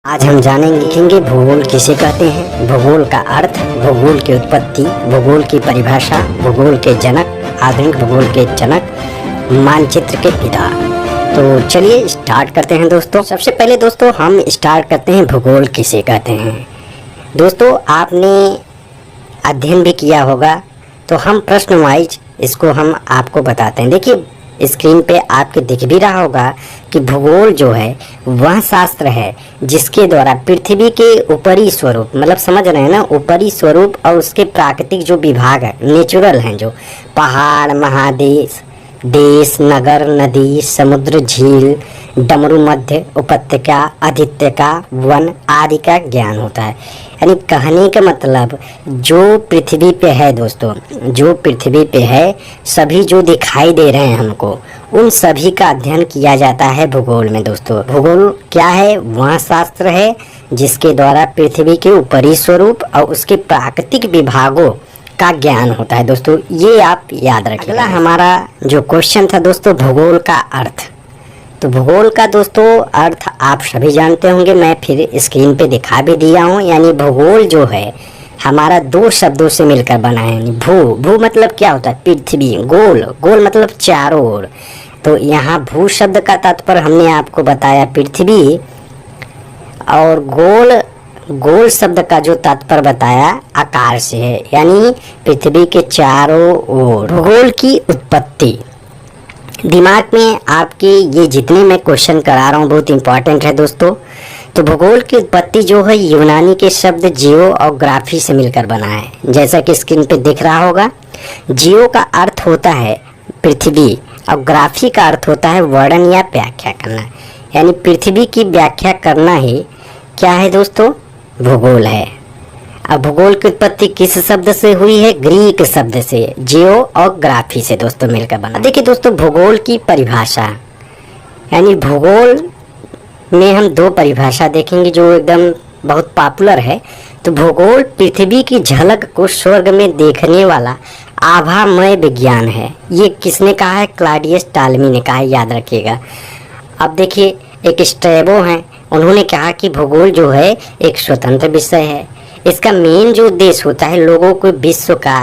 आज हम जानेंगे भूगोल किसे कहते हैं, भूगोल का अर्थ, भूगोल की उत्पत्ति, भूगोल की परिभाषा, भूगोल के जनक, आधुनिक भूगोल के जनक, मानचित्र के पिता। तो चलिए स्टार्ट करते हैं दोस्तों। सबसे पहले दोस्तों हम स्टार्ट करते हैं भूगोल किसे कहते हैं। दोस्तों आपने अध्ययन भी किया होगा, तो हम प्रश्न वाइज इसको हम आपको बताते हैं। देखिए स्क्रीन पे आपके दिख भी रहा होगा कि भूगोल जो है वह शास्त्र है जिसके द्वारा पृथ्वी के ऊपरी स्वरूप, मतलब समझ रहे हैं ना, ऊपरी स्वरूप और उसके प्राकृतिक जो विभाग है, नेचुरल हैं, जो पहाड़, महादेश, देश, नगर, नदी, समुद्र, झील, डमरू, मध्य, उपत्यका, अधित्यका, वन आदि का ज्ञान होता है। यानी कहने का मतलब जो पृथ्वी पे है दोस्तों, जो पृथ्वी पे है, सभी जो दिखाई दे रहे हैं हमको, उन सभी का अध्ययन किया जाता है भूगोल में दोस्तों। भूगोल क्या है? वह शास्त्र है जिसके द्वारा पृथ्वी के ऊपरी स्वरूप और उसके प्राकृतिक विभागों का ज्ञान होता है दोस्तों। ये आप याद रखिए। अगला हमारा जो क्वेश्चन था दोस्तों, भूगोल का अर्थ। तो भूगोल का दोस्तों अर्थ आप सभी जानते होंगे, मैं फिर स्क्रीन पे दिखा भी दिया हूँ। यानी भूगोल जो है हमारा दो शब्दों से मिलकर बना है। भू मतलब क्या होता है? पृथ्वी। गोल मतलब चारों ओर। तो यहाँ भू शब्द का तात्पर्य हमने आपको बताया पृथ्वी, और गोल शब्द का जो तात्पर्य बताया आकार से है, यानी पृथ्वी के चारों ओर। भूगोल की उत्पत्ति, दिमाग में आपके ये जितने मैं क्वेश्चन करा रहा हूँ बहुत इंपॉर्टेंट है दोस्तों। तो भूगोल की उत्पत्ति जो है यूनानी के शब्द जियो और ग्राफी से मिलकर बना है, जैसा कि स्क्रीन पे दिख रहा होगा। जियो का अर्थ होता है पृथ्वी और ग्राफी का अर्थ होता है वर्णन या व्याख्या करना। यानी पृथ्वी की व्याख्या करना ही क्या है दोस्तों? भूगोल है। अब भूगोल की उत्पत्ति किस शब्द से हुई है? ग्रीक शब्द से, जियो और ग्राफी से दोस्तों मिलकर बना। देखिए दोस्तों भूगोल की परिभाषा, यानी भूगोल में हम दो परिभाषा देखेंगे जो एकदम बहुत पॉपुलर है। तो भूगोल पृथ्वी की झलक को स्वर्ग में देखने वाला आभामय विज्ञान है। ये किसने कहा है? क्लॉडियस टॉलमी ने कहा है, याद रखिएगा। अब देखिए एक स्ट्रैबो हैं, उन्होंने कहा कि भूगोल जो है एक स्वतंत्र विषय है। इसका मेन जो उद्देश्य होता है लोगों को विश्व का,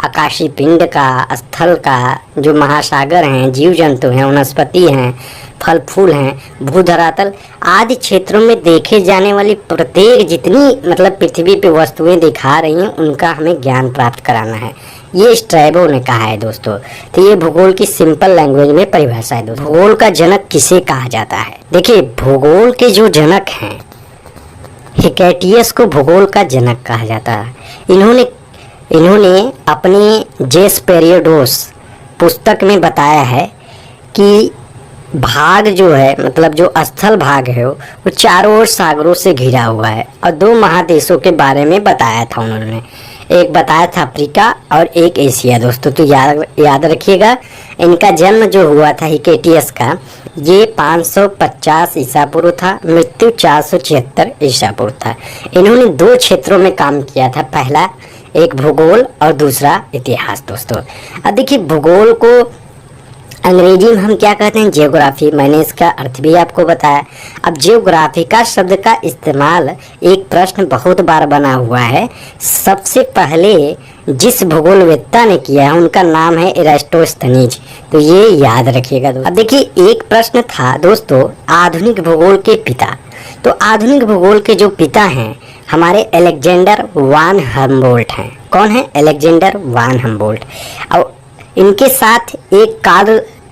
आकाशीय पिंड का, स्थल का, जो महासागर हैं, जीव जंतु हैं, वनस्पति हैं, फल फूल हैं, भूधरातल आदि क्षेत्रों में देखे जाने वाली प्रत्येक जितनी मतलब पृथ्वी पे वस्तुएं दिखा रही हैं उनका हमें ज्ञान प्राप्त कराना है। ये स्ट्रैबो ने कहा है दोस्तों। तो ये भूगोल की सिंपल लैंग्वेज में परिभाषा है दोस्तों। भूगोल का जनक किसे कहा जाता है? देखिए भूगोल के जो जनक हैं, हिकेटियस को भूगोल का जनक कहा जाता है। इन्होंने अपने जेस पेरियोडोस पुस्तक में बताया है कि भाग जो है, मतलब जो स्थल भाग है वो चारों ओर सागरों से घिरा हुआ है, और दो महादेशों के बारे में बताया था उन्होंने। एक बताया था अफ्रीका और एक एशिया दोस्तों। तो याद रखिएगा। इनका जन्म जो हुआ था हिकेटियस का, ये 550 ईसा पूर्व था, मृत्यु 476 ईसा पूर्व था। इन्होंने दो क्षेत्रों में काम किया था, पहला एक भूगोल और दूसरा इतिहास दोस्तों। अब देखिए भूगोल को अंग्रेजी में हम क्या कहते हैं? जियोग्राफी। मैंने इसका अर्थ भी आपको बताया। अब जियोग्राफी का शब्द का इस्तेमाल एक प्रश्न बहुत बार बना हुआ है। सबसे पहले जिस भूगोलवेत्ता ने किया है उनका नाम है इरास्टोस्थनीज। तो ये याद रखिएगा दोस्तों। अब देखिए एक प्रश्न था दोस्तों, आधुनिक भूगोल के पिता। तो आधुनिक भूगोल के जो पिता हैं हमारे अलेक्जेंडर वान हम्बोल्ट हैं। कौन है? अलेक्जेंडर वान हम्बोल्ट। और इनके साथ एक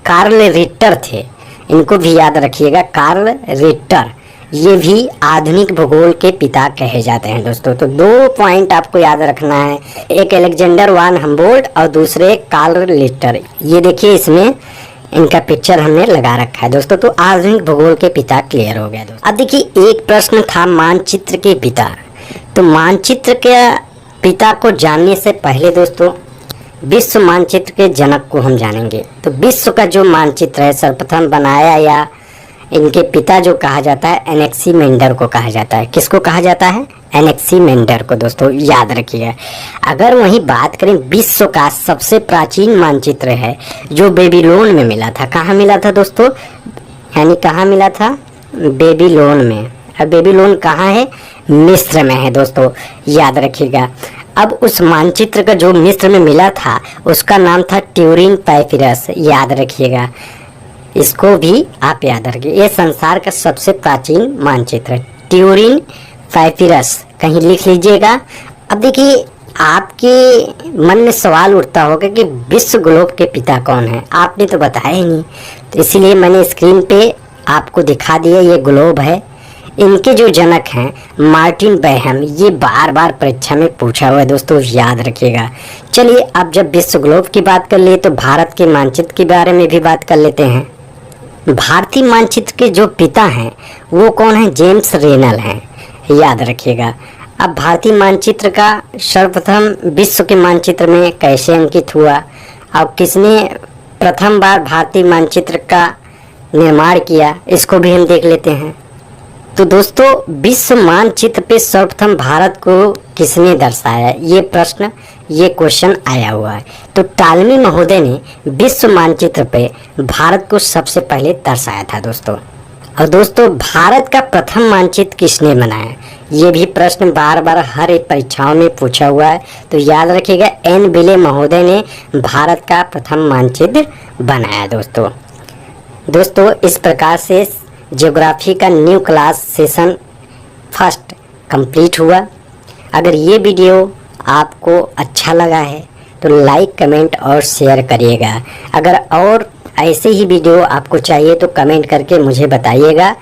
कार्ल रिटर थे, इनको भी याद रखिएगा, कार्ल रिटर। ये भी आधुनिक भूगोल के पिता कहे जाते हैं दोस्तों। तो दो पॉइंट आपको याद रखना है, एक अलेक्जेंडर वान हम्बोल्ट और दूसरे कार्ल रिटर। ये देखिए इसमें इनका पिक्चर हमने लगा रखा है दोस्तों। तो आधुनिक भूगोल के पिता क्लियर हो गया दोस्तों। अब देखिए एक प्रश्न था मानचित्र के पिता। तो मानचित्र के पिता को जानने से पहले दोस्तों विश्व मानचित्र के जनक को हम जानेंगे। तो विश्व का जो मानचित्र है सर्वप्रथम बनाया या इनके पिता जो कहा जाता है एनेक्सीमेंडर को कहा जाता है। किसको कहा जाता है? एनेक्सीमेंडर को दोस्तों, याद रखिएगा। अगर वही बात करें विश्व का सबसे प्राचीन मानचित्र है जो बेबीलोन में मिला था। कहाँ मिला था दोस्तों? यानी कहाँ मिला था? बेबीलोन में। अब बेबीलोन कहाँ है? मिस्र में है दोस्तों, याद रखिएगा। अब उस मानचित्र का जो मिस्र में मिला था उसका नाम था ट्यूरिन पैपिरस, याद रखिएगा, इसको भी आप याद रखिए। ये संसार का सबसे प्राचीन मानचित्र ट्यूरिन पैपिरस, कहीं लिख लीजिएगा। अब देखिए, आपके मन में सवाल उठता होगा कि विश्व ग्लोब के पिता कौन है, आपने तो बताया ही नहीं, तो इसीलिए मैंने स्क्रीन पे आपको दिखा दिया, ये ग्लोब है। इनके जो जनक हैं मार्टिन बैहम, ये बार बार परीक्षा में पूछा हुआ है दोस्तों, याद रखिएगा। चलिए, अब जब विश्व ग्लोब की बात कर लिए तो भारत के मानचित्र के बारे में भी बात कर लेते हैं। भारतीय मानचित्र के जो पिता हैं वो कौन है? जेम्स रेनल हैं, याद रखिएगा। अब भारतीय मानचित्र का सर्वप्रथम विश्व के मानचित्र में कैसे अंकित हुआ और किसने प्रथम बार भारतीय मानचित्र का निर्माण किया, इसको भी हम देख लेते हैं। तो दोस्तों, विश्व मानचित्र पे सर्वप्रथम भारत को किसने दर्शाया, ये प्रश्न, ये क्वेश्चन आया हुआ है। तो टालमी महोदय ने विश्व मानचित्र पे भारत को सबसे पहले दर्शाया था दोस्तों। और दोस्तों, भारत का प्रथम मानचित्र किसने बनाया, ये भी प्रश्न बार बार हर एक परीक्षाओं में पूछा हुआ है। तो याद रखिएगा, एन बिले महोदय ने भारत का प्रथम मानचित्र बनाया दोस्तों। इस प्रकार से ज्योग्राफी का new class session first complete हुआ। अगर ये वीडियो आपको अच्छा लगा है तो लाइक, कमेंट और शेयर करिएगा। अगर और ऐसे ही वीडियो आपको चाहिए तो कमेंट करके मुझे बताइएगा